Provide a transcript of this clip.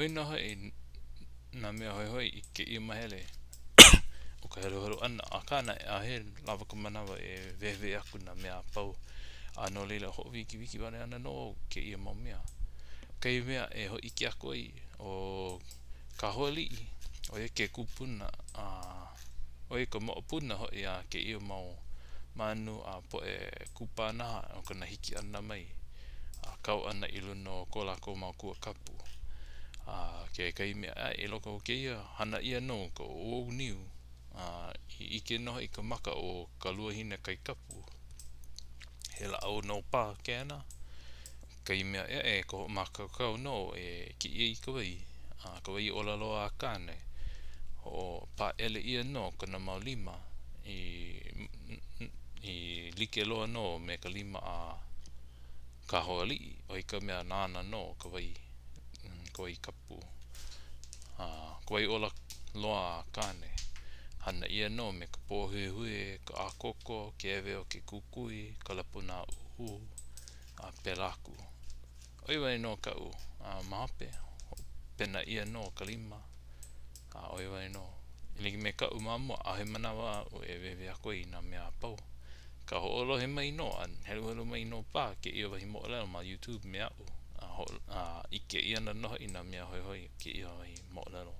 Hoina hoi na mea hoihoi I ke ia mahele. O ka hero ana a kana a he lava ka manawa e vewe aku na mea pau. A no leila ho wiki wane ana no ke ia mau mea. Kei mea e ho iki aku ai o Kahoalii o e ke kupuna o e ka moopuna ho ia ke ia mau manu a po e kupanaha o kana hiki ana mai a kau ana ilu no ko lako mau kua kapu ke kai mea e loko o ke ia hana ia no ko o niu I ike noho I ka maka o ka lua hina kai kapu he la au no pā ke ana kai mea e ko maka kau no e ki ia I ka wai olelo a kane o pa ele ia no kana mau lima I like loa no me ka lima a Kahoalii o I ka mea nana no ka wai kapu ka wai ola loa a kane hana ia no me ka pōhui ka akoko ke ewe o ke kukui ka lapuna uhu a pelaku oi wai no ka mahape pena ia no ka lima oi wai no Iliki me ka mamua a he manawa o e wewe ako I na mea pau ka ho'olo he mai no an helu mai no pa ke ia wahi mo'olelo ma YouTube me a'u I ke ia na noho I na mea hoihoi ke ia wahi mo'olelo